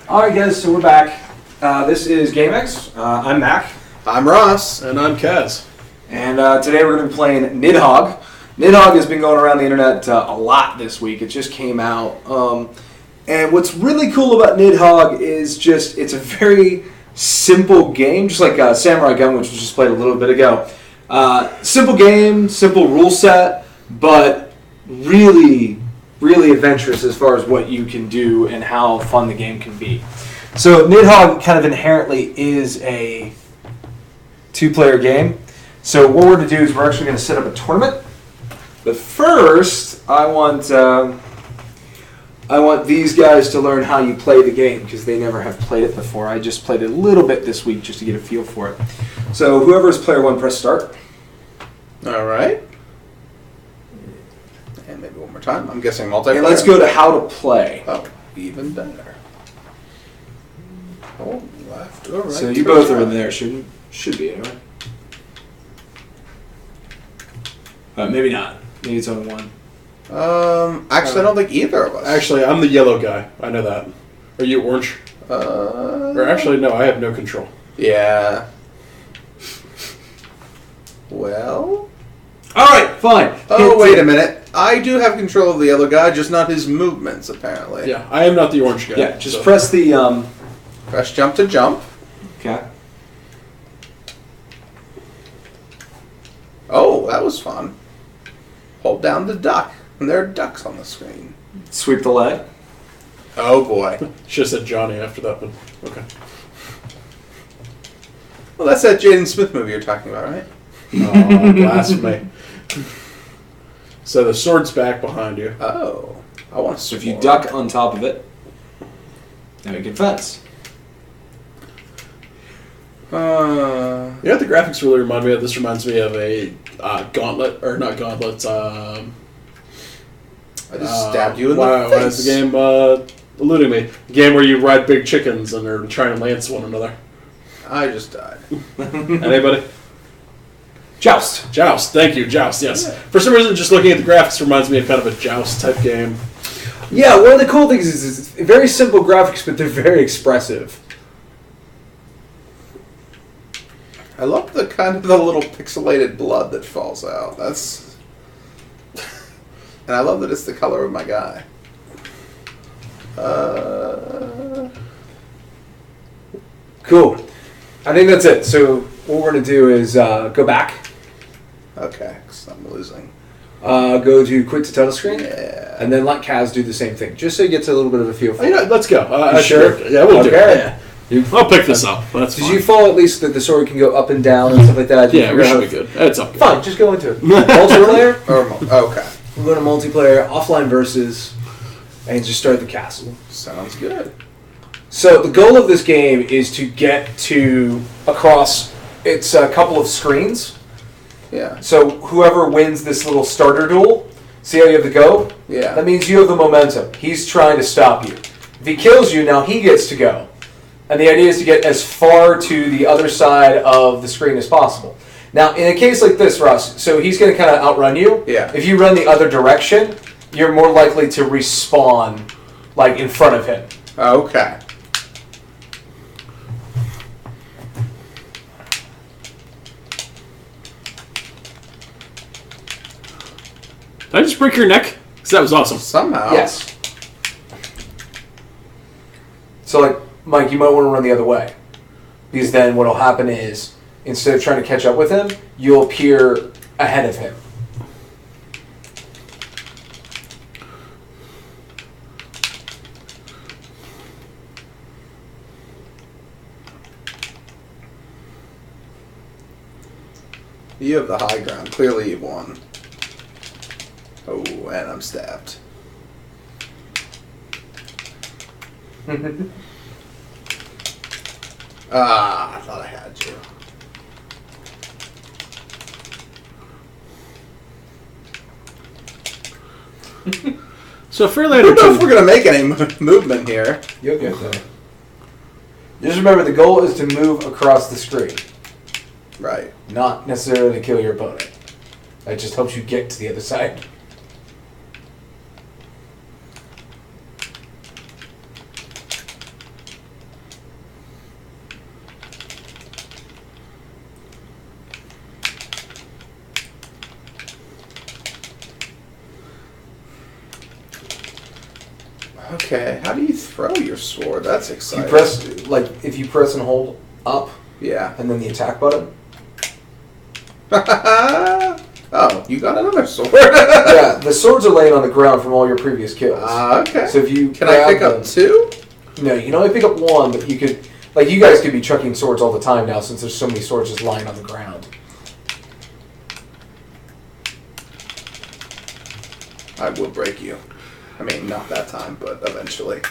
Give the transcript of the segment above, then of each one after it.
Alright guys, so we're back. This is GameX. I'm Mac. I'm Ross. And I'm Kaz. And today we're going to be playing Nidhogg. Nidhogg has been going around the internet a lot this week. It just came out. And what's really cool about Nidhogg is just it's a very simple game, just like Samurai Gun, which we just played a little bit ago. Simple game, simple rule set, but really adventurous as far as what you can do and how fun the game can be. So Nidhogg kind of inherently is a two-player game. So what we're going to do is we're actually going to set up a tournament. But first, I want these guys to learn how you play the game because they never have played it before. I just played it a little bit this week just to get a feel for it. So whoever's player one, press start. All right. And maybe one more time. I'm guessing multiplayer. And let's go to how to play. Oh, even better. Oh, left or right. So you both are in there. Should be anyway. Maybe not. Maybe it's on one. Actually, I don't think either of us. Actually, I'm the yellow guy. I know that. Are you orange? Or actually, no, I have no control. Yeah. Well. All right, fine. Oh, wait a minute. I do have control of the yellow guy, just not his movements, apparently. Yeah, I am not the orange guy. Yeah, just press the... Press jump to jump. Okay. Oh, that was fun. Hold down the duck. And there are ducks on the screen. Sweep the leg. Oh, boy. Should have said Johnny after that, but okay. Well, that's that Jaden Smith movie you're talking about, right? Oh, blasphemy. So the sword's back behind you. Oh. I want to So if you duck on top of it, now you can fence. You know what the graphics really remind me of? This reminds me of a Gauntlet, or not Gauntlets. I just stabbed you in the Why face. is the game eluding me? A game where you ride big chickens and they're trying to lance one another. I just died. Anybody? Joust. Joust. Thank you, Joust. Yes. Yeah. For some reason, just looking at the graphics reminds me of kind of a Joust type game. Yeah, one of the cool things is it's very simple graphics, but they're very expressive. I love the kind of the little pixelated blood that falls out. That's, and I love that it's the color of my guy. Cool. I think that's it. So what we're going to do is go back. Okay, 'cause I'm losing. Go to quit to title screen. Yeah. And then let Kaz do the same thing, just so you get a little bit of a feel for Oh, you know, it. let's go. You sure? Yeah, we'll do Okay. it. Yeah. I'll pick this up. That's fine. Did you follow at least that the sword can go up and down and stuff like that? Yeah, we should be good. It's up. Fine, just go into it. Multiplayer. Okay. We're going to multiplayer, offline versus, and just start the castle. Sounds good. So the goal of this game is to get to across. It's a couple of screens. Yeah. So whoever wins this little starter duel, see how you have to go? Yeah. That means you have the momentum. He's trying to stop you. If he kills you, now he gets to go. And the idea is to get as far to the other side of the screen as possible. Now, in a case like this, Russ, so he's going to kind of outrun you. Yeah. If you run the other direction, you're more likely to respawn, like, in front of him. Okay. Did I just break your neck? Because that was awesome. Somehow. Yes. So, like, Mike, you might want to run the other way. Because then what will happen is, instead of trying to catch up with him, you'll appear ahead of him. You have the high ground. Clearly you've won. Oh, and I'm stabbed. I thought I had you. So fairly I don't know if we're entertaining. going to make any movement here. You'll get there. Just remember, the goal is to move across the screen, Right. not necessarily kill your opponent. That just helps you get to the other side. Okay, how do you throw your sword? That's exciting. You press, like, if you press and hold up, yeah, and then the attack button. Oh, you got another sword. Yeah, the swords are laying on the ground from all your previous kills. Okay. So if you can I pick up 2? No, you can only pick up 1, but you could, like, you guys could be chucking swords all the time now since there's so many swords just lying on the ground. I will break you. I mean, not that time, but eventually.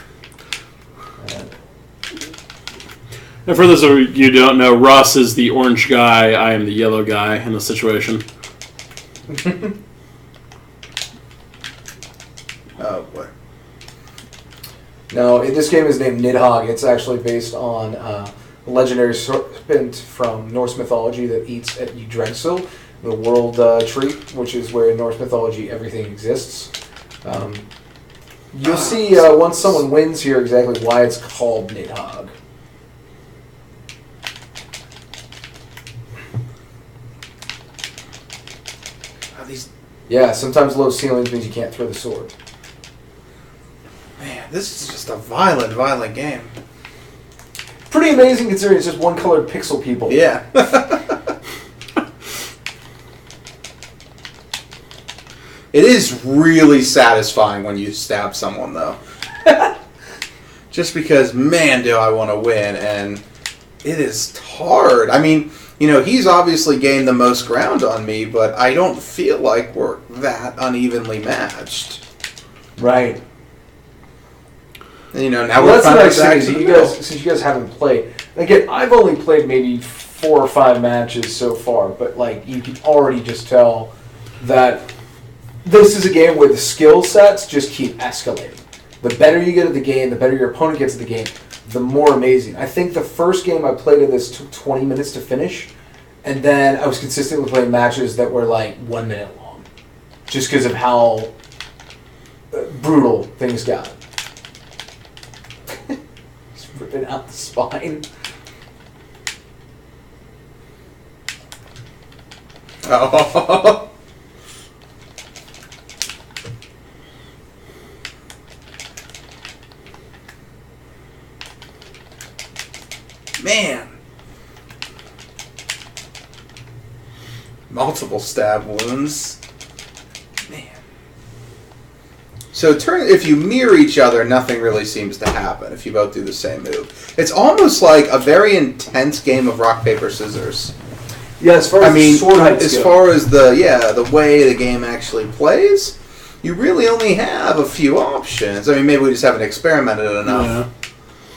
And for those of you who don't know, Ross is the orange guy. I am the yellow guy in the situation. Oh, boy. No, this game is named Nidhogg. It's actually based on a legendary serpent from Norse mythology that eats at Yggdrasil, the world tree, which is where in Norse mythology everything exists. You'll see once someone wins here exactly why it's called Nidhogg. Yeah, sometimes low ceilings means you can't throw the sword. Man, this is just a violent game. Pretty amazing considering it's just one colored pixel people. Yeah. It is really satisfying when you stab someone, though. Just because, man, do I want to win, and it is hard. I mean, you know, he's obviously gained the most ground on me, but I don't feel like we're that unevenly matched. Right. And, you know, now well, we're that's what I say. back to Since you guys haven't played, again, I've only played maybe 4 or 5 matches so far, but like you can already just tell that this is a game where the skill sets just keep escalating. The better you get at the game, the better your opponent gets at the game, the more amazing. I think the first game I played of this took 20 minutes to finish, and then I was consistently playing matches that were like 1 minute long, just because of how brutal things got. Just ripping out the spine. Oh. Man. Multiple stab wounds. Man. So if you mirror each other, nothing really seems to happen if you both do the same move. It's almost like a very intense game of rock, paper, scissors. Yeah, as far as sword heights as go. far as the way the game actually plays, you really only have a few options. I mean, maybe we just haven't experimented enough. Yeah.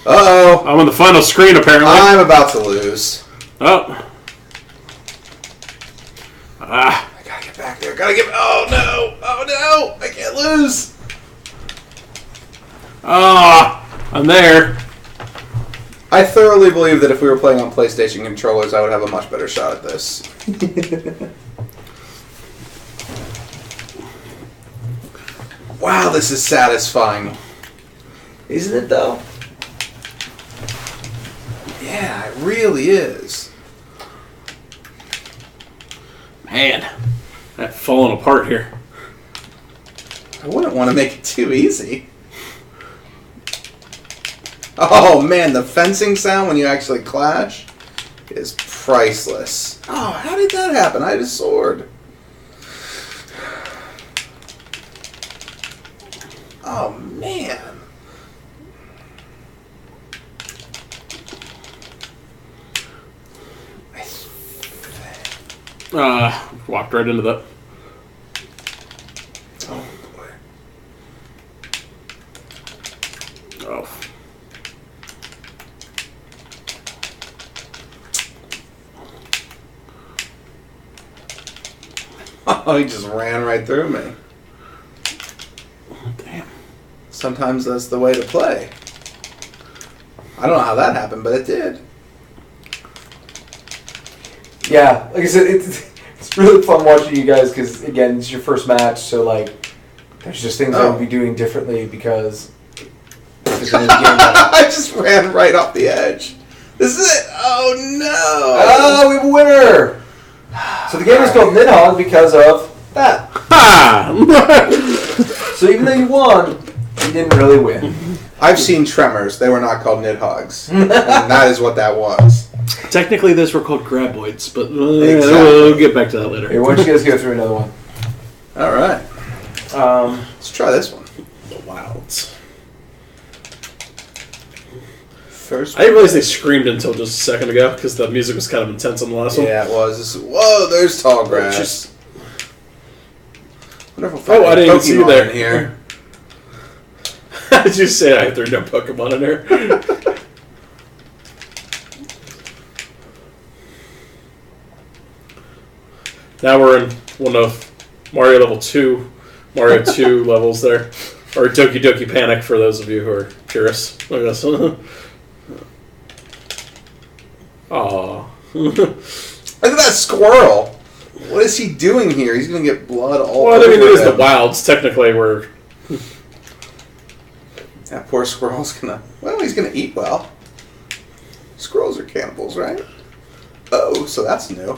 Uh-oh. I'm on the final screen, apparently. I'm about to lose. Oh. Ah. I gotta get back there. Oh, no. Oh, no. I can't lose. Ah. I'm there. I thoroughly believe that if we were playing on PlayStation controllers, I would have a much better shot at this. Wow, this is satisfying. Isn't it, though? Yeah, it really is. Man. I've fallen apart here. I wouldn't want to make it too easy. Oh, man, the fencing sound when you actually clash is priceless. Oh, how did that happen? I had a sword. Oh, man. Walked right into that. Oh, boy. Oh. Oh, he just ran right through me. Damn. Sometimes that's the way to play. I don't know how that happened, but it did. Yeah, like I said, it's really fun watching you guys because, again, it's your first match, so, like, there's just things I would be doing differently because it's in the game. I just ran right off the edge. This is it. Oh, no. Oh, we have a winner! So the game is called Nidhogg because of that. Ha! So even though you won, He didn't really win. I've seen Tremors. They were not called Nidhoggs. And that is what that was. Technically, those were called graboids, but Exactly. we'll get back to that later. Here, why don't you guys go through another one? All right. Let's try this one. The Wilds. First. I didn't realize they screamed until just a second ago because the music was kind of intense on the last one. Yeah, it was. Whoa, there's tall grass. Wonder if we'll find I didn't even see you Pokemon there. in here. Did you say there are no Pokemon in here? Now we're in one of Mario level 2, Mario 2 levels there. Or Doki Doki Panic for those of you who are curious, I guess. Aww. Look at that squirrel. What is he doing here? He's going to get blood all over Well, I mean, it is him. the Wilds. Technically, we're... That poor squirrel's going to... Well, he's going to eat well. Squirrels are cannibals, right? Oh, so that's new.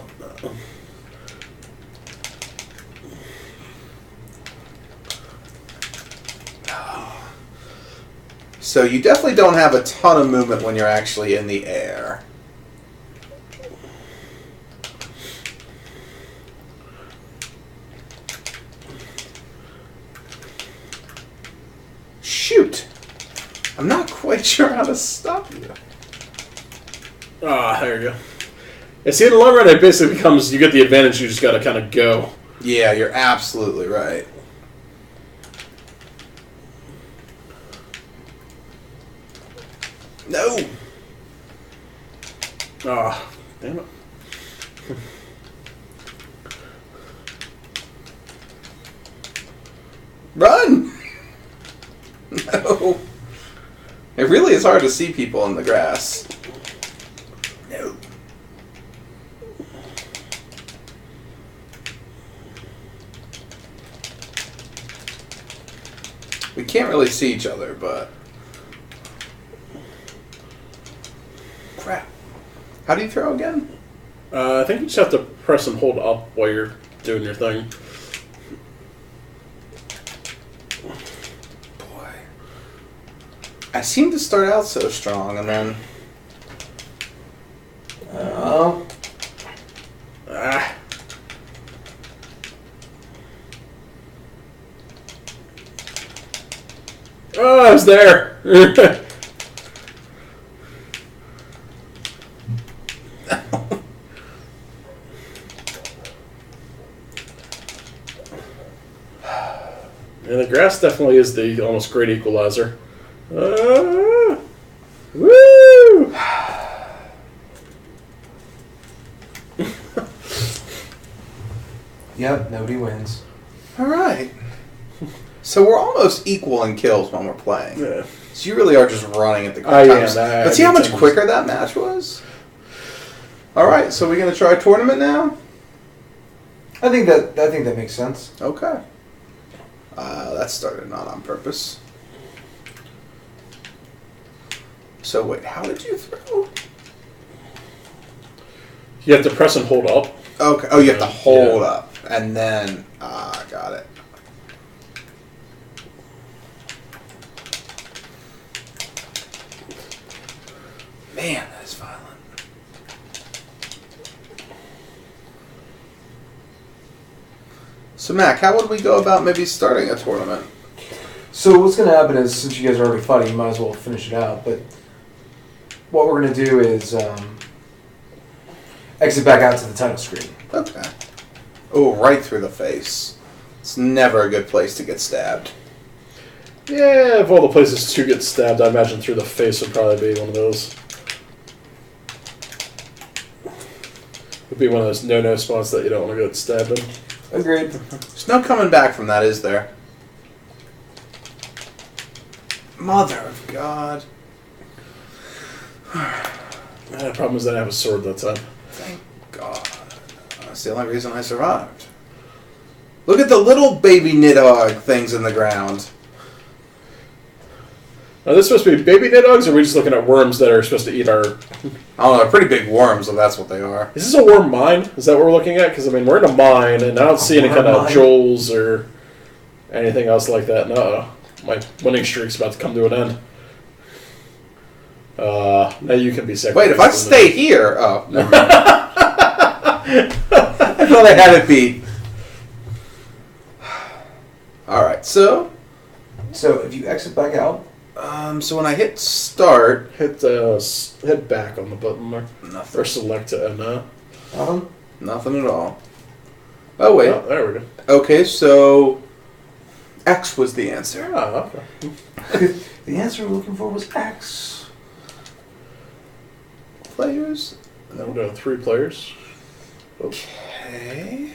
So you definitely don't have a ton of movement when you're actually in the air. Shoot! I'm not quite sure how to stop you. Ah, there you go. Yeah, see, in the long run, it basically becomes, you get the advantage, you just gotta kind of go. Yeah, you're absolutely right. No! Ah, damn it. Run! No. It really is hard to see people in the grass. No. We can't really see each other, but... Crap. How do you throw again? I think you just have to press and hold up while you're doing your thing. Boy. I seem to start out so strong, and then... Oh. Ah. Oh, I was there! And the grass definitely is the almost great equalizer. Woo! Yep, nobody wins. Alright. So we're almost equal in kills when we're playing. Yeah. So you really are just running at the I am. times. But see how much quicker that match was? Alright, so we're going to try a tournament now? I think that makes sense. Okay. That started not on purpose. So wait, how did you throw? You have to press and hold up. Okay. Oh, you have to hold up. And then... got it. Man, that is violent. So, Mac, how would we go about maybe starting a tournament? So what's going to happen is, since you guys are already fighting, you might as well finish it out. But what we're going to do is exit back out to the title screen. Okay. Oh, right through the face. It's never a good place to get stabbed. Yeah, of all the places to get stabbed, I imagine through the face would probably be one of those. Would be one of those no-no spots that you don't want to get stabbed in. Agreed. There's no coming back from that, is there? Mother of God. The problem is that I have a sword that time. Thank God. That's the only reason I survived. Look at the little baby Nidhogg things in the ground. Are this supposed to be baby Nidhoggs, or are we just looking at worms that are supposed to eat our... Oh, they're pretty big worms, if that's what they are. Is this a worm mine? Is that what we're looking at? Because, I mean, we're in a mine, and I don't see any kind of jewels or anything else like that. No. My winning streak's about to come to an end. Now you can be sacrificed. Wait, if I stay here... Oh, never mind. I thought I had it beat. Alright, so... So if you exit back out... So when I hit start... Hit back on the button there. Nothing. Or select it and Nothing at all. Oh, wait. Oh, there we go. Okay, so... X was the answer. Oh, okay. The answer we're looking for was X. Players. Now we're doing 3 players. Okay.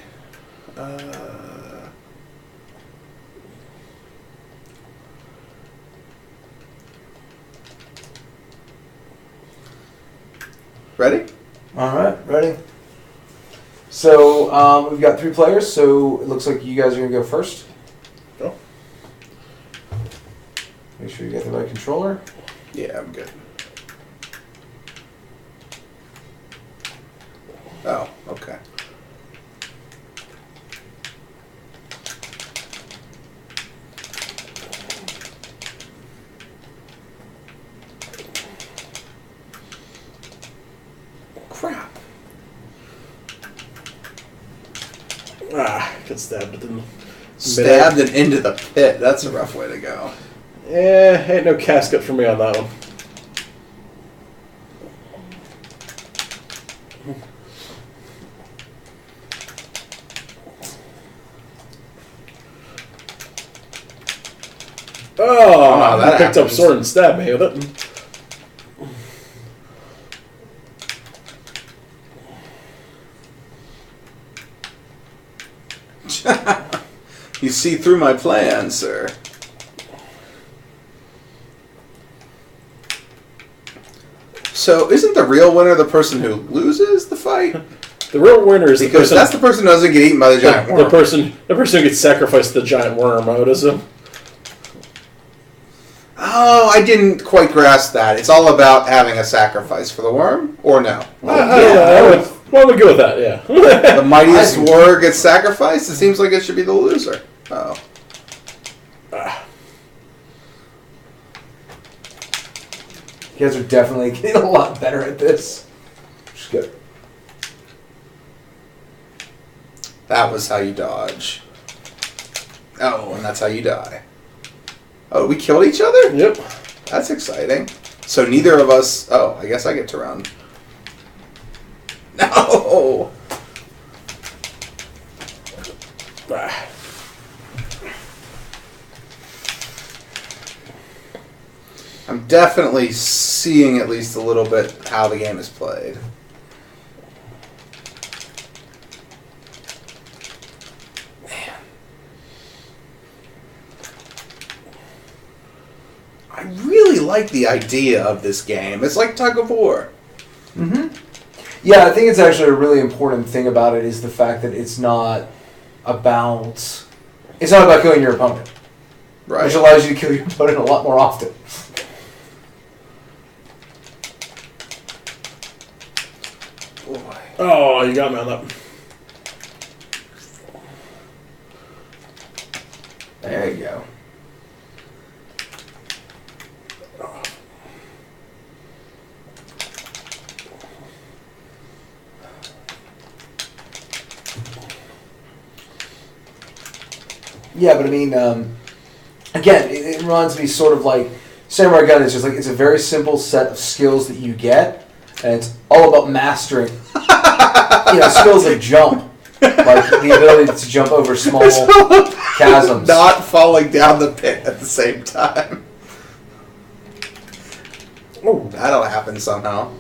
Ready? All right, ready. So we've got 3 players. So it looks like you guys are gonna go first. Go. Make sure you get the right controller. Yeah, I'm good. Oh, okay. Crap. Got stabbed in the Stabbed and into the pit. That's a rough way to go. Ain't no casket for me on that one. Oh, that I picked up happens. sword and stabbed me with it. You see through my plan, sir. So, isn't the real winner the person who loses the fight? The real winner is Because the person. that's the person who doesn't get eaten by the giant worm. The person who gets sacrificed to the giant worm, I would assume. Oh, I didn't quite grasp that. It's all about having a sacrifice for the worm, or no? I would go with that, yeah. The mightiest warrior gets sacrificed? It seems like it should be the loser. Oh. You guys are definitely getting a lot better at this. Just good. That was how you dodge. Oh, and that's how you die. Oh, we killed each other? Yep. That's exciting. So neither of us... Oh, I guess I get to run. No! I'm definitely seeing at least a little bit how the game is played. Man. I really like the idea of this game. It's like tug of war. Mm-hmm. Yeah, I think it's actually a really important thing about it is the fact that it's not about killing your opponent. Right. Which allows you to kill your opponent a lot more often. Boy. Oh, you got me on that. There you go. Yeah, but I mean, again, it reminds me sort of like Samurai Gun is just like it's a very simple set of skills that you get, and it's all about mastering, skills like jump, like the ability to jump over small chasms, Not falling down the pit at the same time. Oh, that'll happen somehow.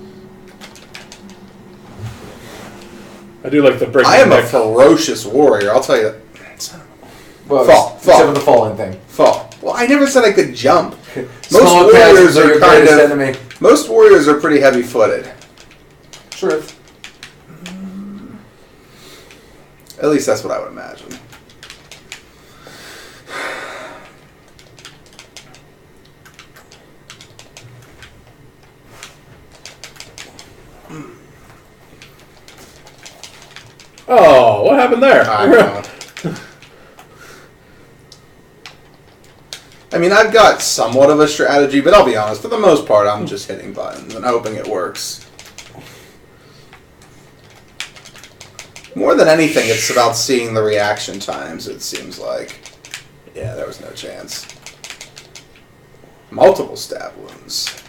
I do like the break. I am a ferocious warrior, I'll tell you that. Well, Fall. except for the falling thing. Fall. Well, I never said I could jump. Small chasms are your greatest enemy. Most warriors are pretty heavy-footed. Truth. At least that's what I would imagine. Oh, what happened there? I know. I mean, I've got somewhat of a strategy, but I'll be honest, for the most part, I'm just hitting buttons and hoping it works. More than anything, it's about seeing the reaction times, it seems like. Yeah, there was no chance. Multiple stab wounds.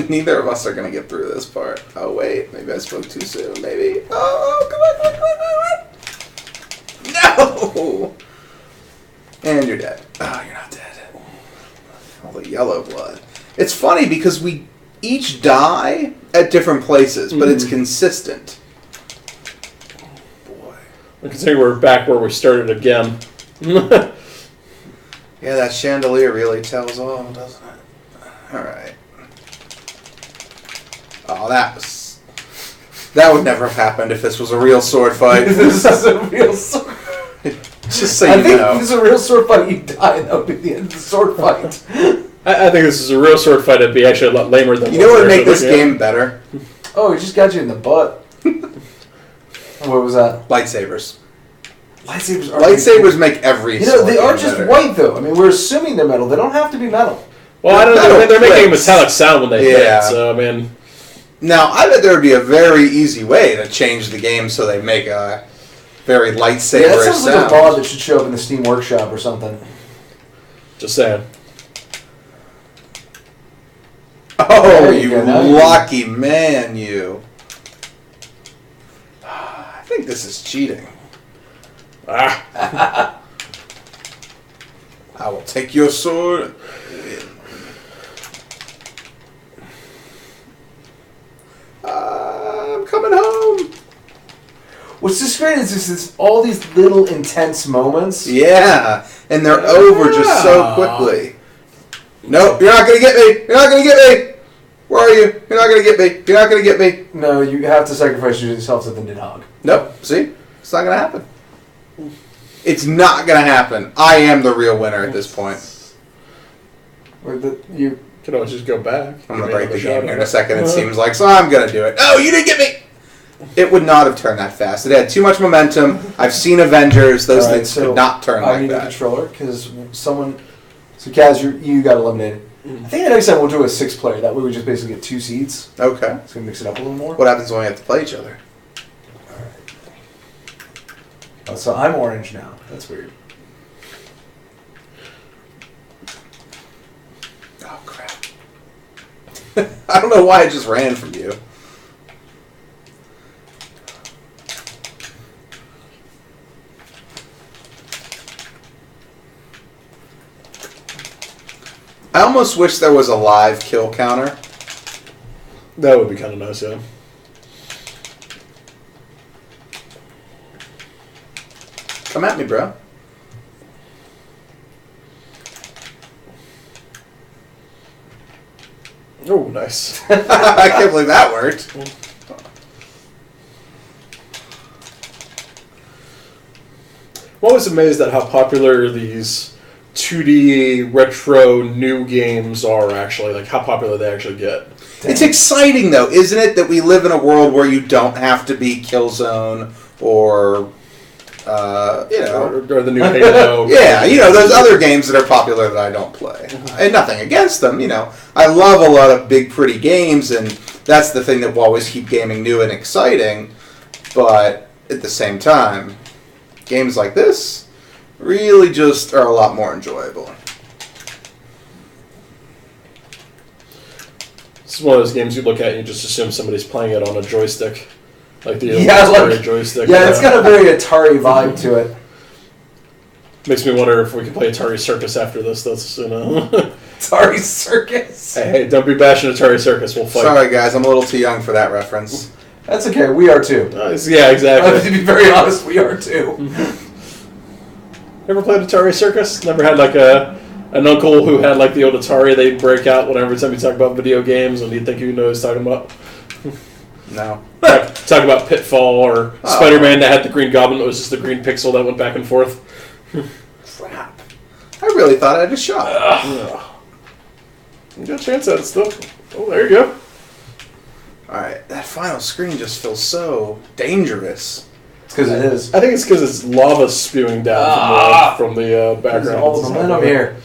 Neither of us are going to get through this part. Oh, wait. Maybe I spoke too soon. Maybe. Oh, come on. No! And you're dead. Oh, you're not dead. All the yellow blood. It's funny because we each die at different places, but it's consistent. Boy. I can say we're back where we started again. Yeah, that chandelier really tells all, doesn't it? Alright. Oh, that would never have happened if this was a real sword fight. This is a real sword. Just so I you think know. if this is a real sword fight, you die, and that would be the end of the sword fight. I think this is a real sword fight. It'd be actually a lot lamer than You know what would make this game better? Oh, he just got you in the butt. What was that? Lightsabers. Lightsabers make every they are game just better. white, though. I mean, we're assuming they're metal. They don't have to be metal. Well, I don't know. They're making a clicks. metallic sound when they Yeah. hit, so, I mean... Now, I bet there would be a very easy way to change the game so they make a very lightsaber Yeah, that sounds sound. like a mod that should show up in the Steam Workshop or something. Just saying. Oh, There you you go. lucky man, you. I think this is cheating. Ah. I will take your sword and win. I'm coming home. What's just great is it's all these little intense moments. Yeah, and they're over just so quickly. Nope, you're not going to get me. You're not going to get me. Where are you? You're not going to get me. You're not going to get me. No, you have to sacrifice yourself to the Nidhogg. Nope, see? It's not going to happen. It's not going to happen. I am the real winner at this point. You Can always just go back. I'm going to break the game here in a second, it seems like, so I'm going to do it. No, you didn't get me! It would not have turned that fast. It had too much momentum. I've seen Avengers. Those All right, things so could not turn I like need a that. controller because someone. So Kaz, you got eliminated. I think the next time we'll do a 6-player. That way we just basically get 2 seeds. Okay. It's gonna mix it up a little more. What happens when we have to play each other? Oh, so I'm orange now. That's weird. Oh, crap. I don't know why I just ran from you. I almost wish there was a live kill counter. That would be kind of nice, yeah. Come at me, bro. Oh, nice. I can't believe that worked. I'm always amazed at how popular these 2D retro new games are actually, like how popular they actually get. It's exciting, though, isn't it, that we live in a world where you don't have to be Killzone or, Or the new Halo. yeah, those other games that are popular that I don't play. And nothing against them, I love a lot of big, pretty games, and that's the thing that will always keep gaming new and exciting. But at the same time, games like this really just are a lot more enjoyable. This is one of those games you look at and you just assume somebody's playing it on a joystick. Like the Atari joystick. Yeah, it's got a very Atari vibe to it. Makes me wonder if we can play Atari Circus after this. That's, Atari Circus. Hey, don't be bashing Atari Circus. We'll fight. Sorry, guys, I'm a little too young for that reference. That's okay. We are too. Yeah, exactly. To be very honest, we are too. Ever played Atari Circus? Never had like an uncle who had like the old Atari. They'd break out whenever time you talk about video games, and you'd think you know what he's talking about. No. Talk about Pitfall or Spider-Man that had the green goblin that was just the green pixel that went back and forth. Crap. I really thought I had a shot. You got a chance at it still. Oh, there you go. Alright, that final screen just feels so dangerous. It's because it is. I think it's because it's lava spewing down from the background. All the momentum here.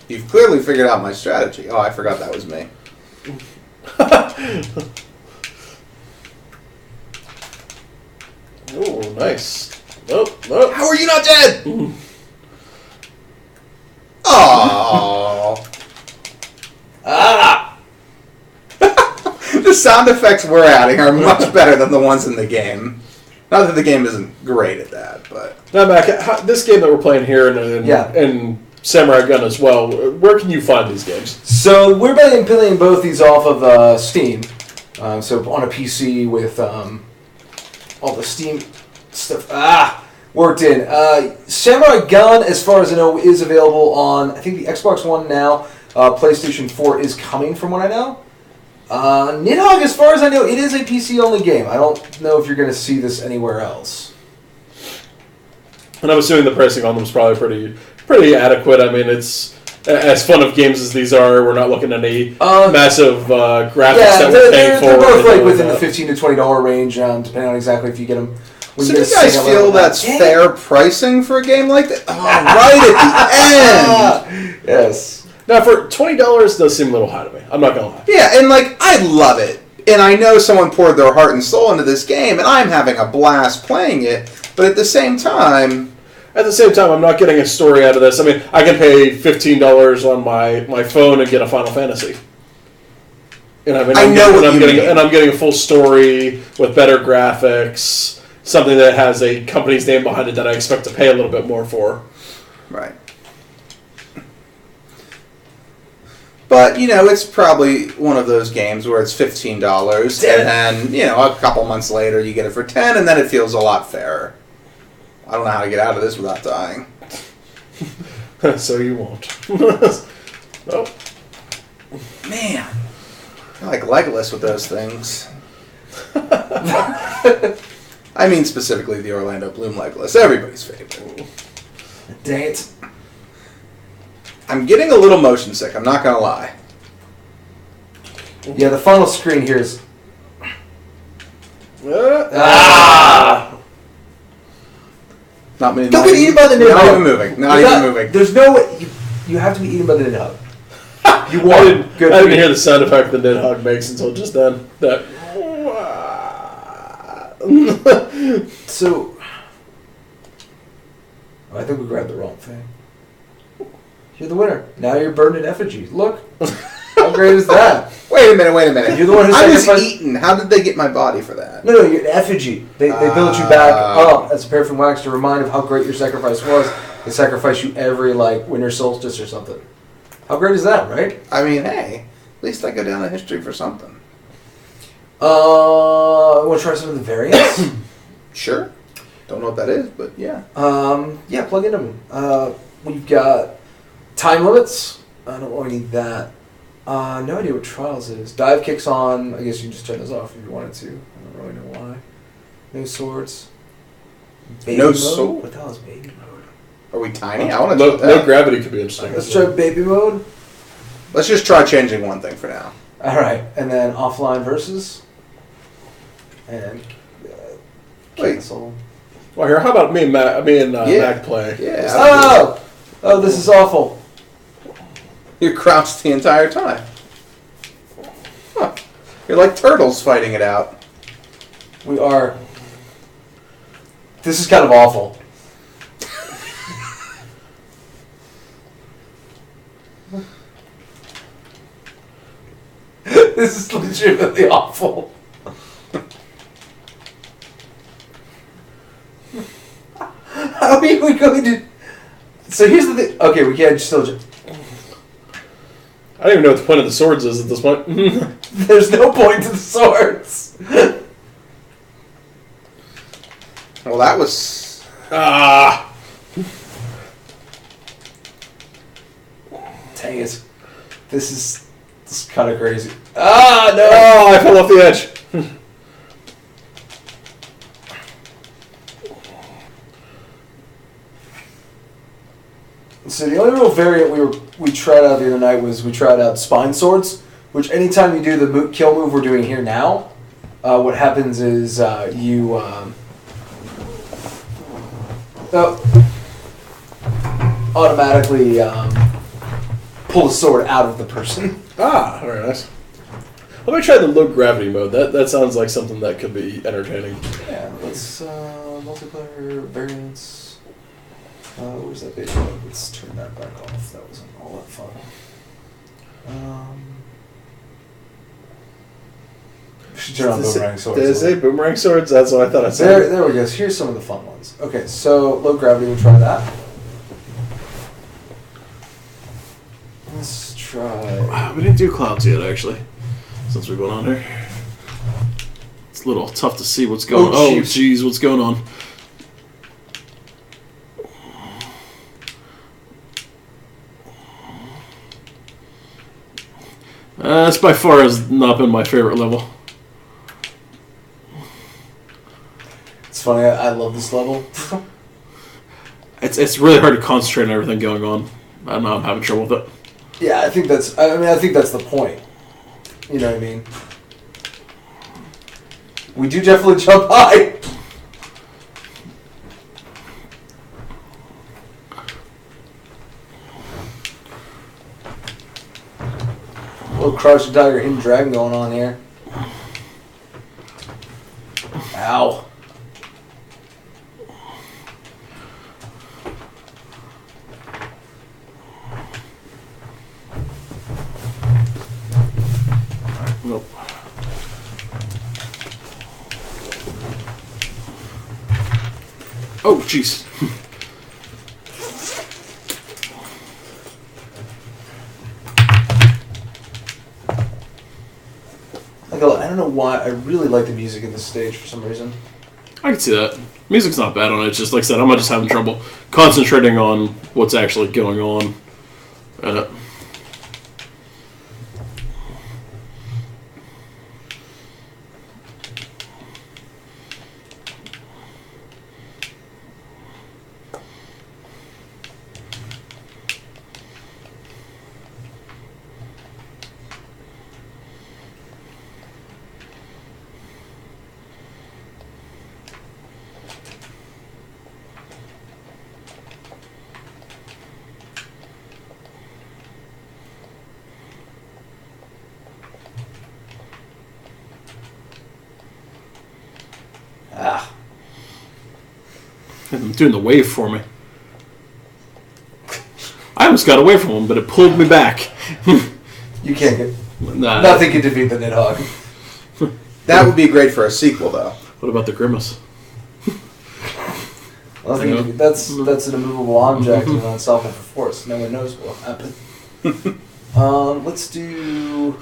You've clearly figured out my strategy. Oh, I forgot that was me. Oh, nice. Nope. How are you not dead? Oh. The sound effects we're adding are much better than the ones in the game. Not that the game isn't great at that, but... Now, Mac, this game that we're playing here and Samurai Gun as well, where can you find these games? So we're playing both these off of Steam. So on a PC with all the Steam stuff worked in. Samurai Gun, as far as I know, is available on, I think, the Xbox One now. PlayStation 4 is coming, from what I know. Nidhogg, as far as I know, it is a PC-only game. I don't know if you're going to see this anywhere else. And I'm assuming the pricing on them is probably pretty adequate. I mean, it's as fun of games as these are. We're not looking at any massive graphics that we're paying for. They're both like within the $15 to $20 range, depending on exactly if you get them. So do you guys feel that's fair pricing for a game like that? Oh, right at the end! Yes. Now, for $20, does seem a little high to me. I'm not going to lie. Yeah, and I love it. And I know someone poured their heart and soul into this game, and I'm having a blast playing it. But at the same time... I'm not getting a story out of this. I mean, I can pay $15 on my phone and get a Final Fantasy. And I'm getting a full story with better graphics, something that has a company's name behind it that I expect to pay a little bit more for. Right. But, it's probably one of those games where it's $15, and then, a couple months later you get it for $10, and then it feels a lot fairer. I don't know how to get out of this without dying. So you won't. Nope. Man. I like Legolas with those things. I mean specifically the Orlando Bloom Legolas. Everybody's favorite. Dang it. I'm getting a little motion sick, I'm not going to lie. Yeah, the final screen here is... Not me. Don't get eaten by the Nidhogg. Not even moving. Not even moving. There's no way... You have to be eaten by the Nidhogg. You won. I didn't hear the sound effect the Nidhogg makes until just then. So... I think we grabbed the wrong thing. You're the winner. Now you're burned in effigy. Look. How great is that? Wait a minute. You're the one who sacrificed... I was eaten. How did they get my body for that? No, you're an effigy. They built you back up as a paraffin wax to remind of how great your sacrifice was. They sacrifice you every, winter solstice or something. How great is that, right? I mean, hey, at least I go down in history for something. Want to try some of the variants? Sure. Don't know what that is, but yeah. Yeah, plug into them. We've got time limits. I don't really need that. No idea what trials is. Dive kicks on. I guess you can just turn those off if you wanted to. I don't really know why. No swords. Baby mode? Sword? What the hell is baby mode? Are we tiny? I want to know that. No gravity could be interesting. Let's try baby mode. Let's just try changing one thing for now. Alright, and then offline versus. And cancel. Well, here, how about me and Mac play? Yeah. Oh, this is awful. You're crouched the entire time. Huh. You're like turtles fighting it out. We are. This is kind of awful. This is legitimately awful. How are we going to... So here's the thing. Okay, we can't still... I don't even know what the point of the swords is at this point. There's no point to the swords. Well, that was... Dang it. This is kind of crazy. Ah, no! Oh, I fell off the edge. So the only real variant we tried out the other night was we tried out spine swords, which anytime you do the kill move we're doing here now, what happens is you automatically pull the sword out of the person. Ah, very nice. Let me try the low gravity mode. That sounds like something that could be entertaining. Yeah, let's multiplayer variants. Where's that big? Let's turn that back off. That wasn't all that fun. We should turn on boomerang swords. Did it say boomerang swords? That's what I thought I said. There we go. Here's some of the fun ones. Okay, so low gravity. We'll try that. Let's try. Wow, we didn't do clouds yet, actually. Since we've been on here, it's a little tough to see what's going on. Oh, jeez, what's going on? This by far has not been my favorite level. It's funny. I love this level. It's really hard to concentrate on everything going on. I know I'm having trouble with it. Yeah, I think that's. I think that's the point. You know what I mean? We do definitely jump high. Little Crouching Tiger, Hidden Dragon going on here. Ow. Nope. Oh, jeez. I don't know why. I really like the music in this stage for some reason. I can see that. Music's not bad on it. It's just, like I said, I'm just having trouble concentrating on what's actually going on. I'm doing the wave for me. I almost got away from him, but it pulled me back. You can't get... Nothing can defeat the Nidhogg. That would be great for a sequel, though. What about the Grimace? Well, that's an immovable object and unstoppable for force. No one knows what will happen. Let's do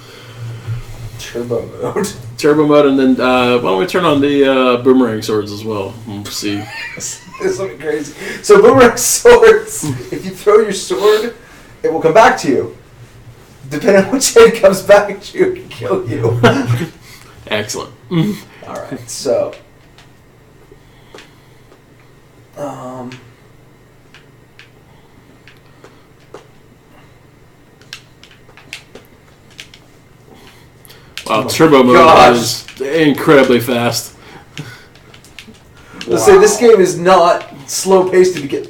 turbo mode. Turbo mode, and then why don't we turn on the boomerang swords as well? We'll see. There's something crazy. So boomerang swords, if you throw your sword, it will come back to you. Depending on which way it comes back at you, it can kill you. Excellent. Alright, so... Wow, turbo mode is incredibly fast. Let's say this game is not slow paced to begin.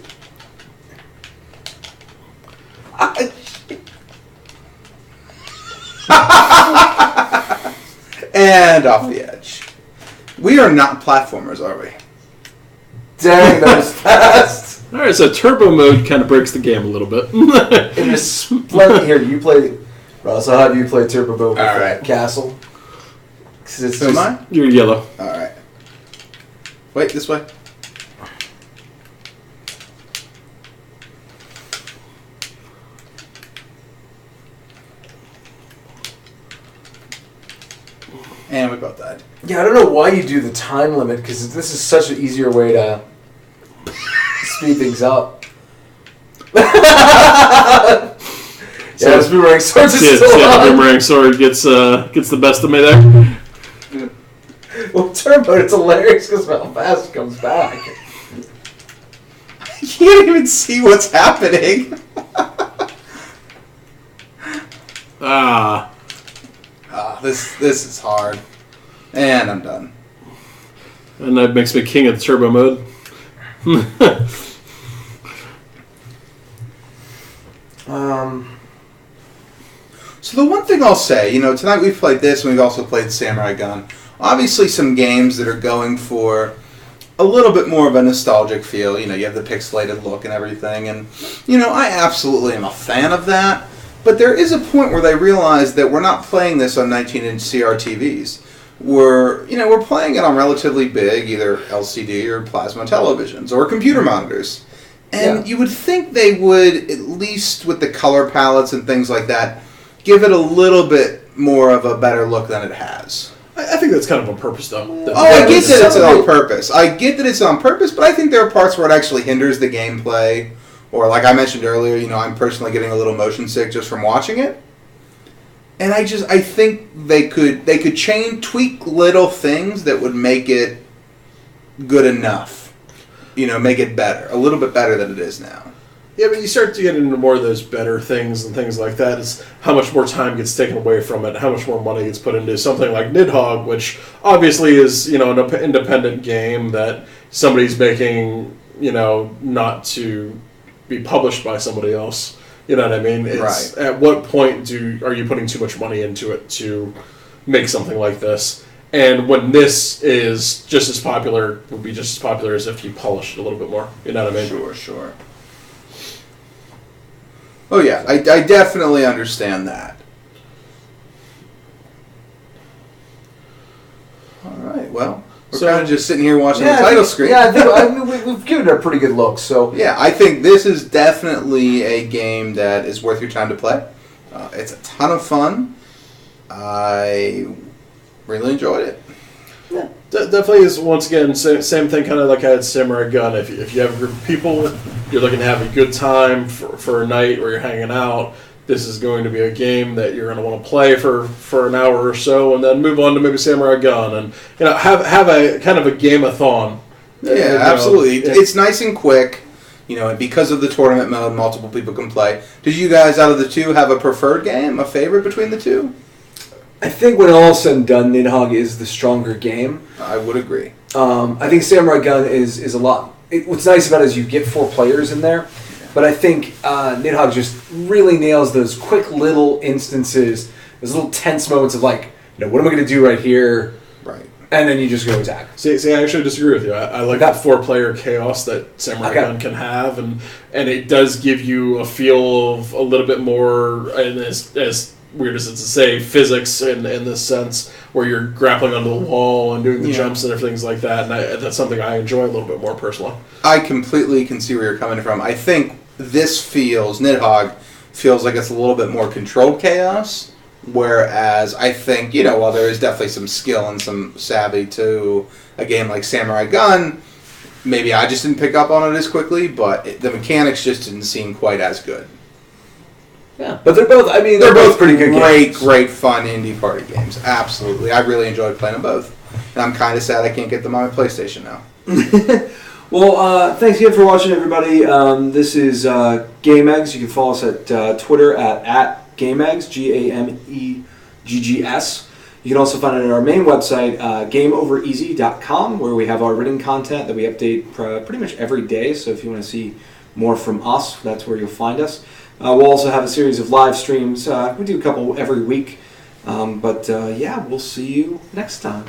And off the edge. We are not platformers, are we? Dang, that was fast. Alright, so turbo mode kind of breaks the game a little bit. It is splendid. Here, you play... Ross, I'll have you play turbo mode with Alright. Castle. So am I? You're yellow. Alright. Wait, this way. And we both died. Yeah, I don't know why you do the time limit, because this is such an easier way to speed things up. Yeah, this boomerang sword is still on. The boomerang sword gets the best of me there. Well, turbo, it's hilarious because of how fast it comes back. You can't even see what's happening. This is hard. And I'm done. And that makes me king of the turbo mode. So the one thing I'll say, tonight we've played this and we've also played Samurai Gun. Obviously some games that are going for a little bit more of a nostalgic feel. You have the pixelated look and everything. And, I absolutely am a fan of that. But there is a point where they realize that we're not playing this on 19-inch CRTVs. We're playing it on relatively big, either LCD or plasma televisions or computer monitors. And you would think they would, at least with the color palettes and things like that, give it a little bit more of a better look than it has. I think that's kind of on purpose, though. I get that it's on purpose. I get that it's on purpose, but I think there are parts where it actually hinders the gameplay. Or, like I mentioned earlier, I'm personally getting a little motion sick just from watching it. And I think they could tweak little things that would make it good enough. Make it better. A little bit better than it is now. Yeah, but you start to get into more of those better things and things like that. Is how much more time gets taken away from it, how much more money gets put into something like Nidhogg, which obviously is, an independent game that somebody's making, not to be published by somebody else. You know what I mean? It's, right. At what point are you putting too much money into it to make something like this? And when this is just as popular, would be just as popular as if you polished it a little bit more. You know what I mean? Sure. Oh yeah, I definitely understand that. All right, well, we're kind of just sitting here watching the title screen. Yeah, I think we've given it a pretty good look. So yeah, I think this is definitely a game that is worth your time to play. It's a ton of fun. I really enjoyed it. Yeah. Definitely is, once again, same thing, kind of like I had Samurai Gun. If you have a group of people, you're looking to have a good time for a night where you're hanging out, this is going to be a game that you're going to want to play for an hour or so, and then move on to maybe Samurai Gun, and have a kind of a game-a-thon. Yeah, absolutely. It's nice and quick, and because of the tournament mode, multiple people can play. Did you guys, out of the two, have a preferred game, a favorite between the two? I think when all is said and done, Nidhogg is the stronger game. I would agree. I think Samurai Gun is a lot. What's nice about it is you get 4 players in there, but I think Nidhogg just really nails those quick little instances, those little tense moments of like, what am I going to do right here? Right. And then you just go attack. See, I actually disagree with you. I like the 4-player chaos that Samurai Gun can have, and it does give you a feel of a little bit more, and as weird as it's to say, physics in this sense, where you're grappling onto the wall and doing the jumps and things like that, and that's something I enjoy a little bit more personally. I completely can see where you're coming from. I think Nidhogg feels like it's a little bit more controlled chaos, whereas I think, while there is definitely some skill and some savvy to a game like Samurai Gun, maybe I just didn't pick up on it as quickly, but the mechanics just didn't seem quite as good. Yeah, but they're both. They're both pretty good games. Great fun indie party games. Absolutely, I really enjoyed playing them both. And I'm kind of sad I can't get them on my PlayStation now. Well, thanks again for watching, everybody. This is GameEggs. You can follow us at Twitter at GameEggs, GameEggs. You can also find it on our main website, GameOverEasy.com, where we have our written content that we update pretty much every day. So if you want to see more from us, that's where you'll find us. We'll also have a series of live streams. We do a couple every week. But we'll see you next time.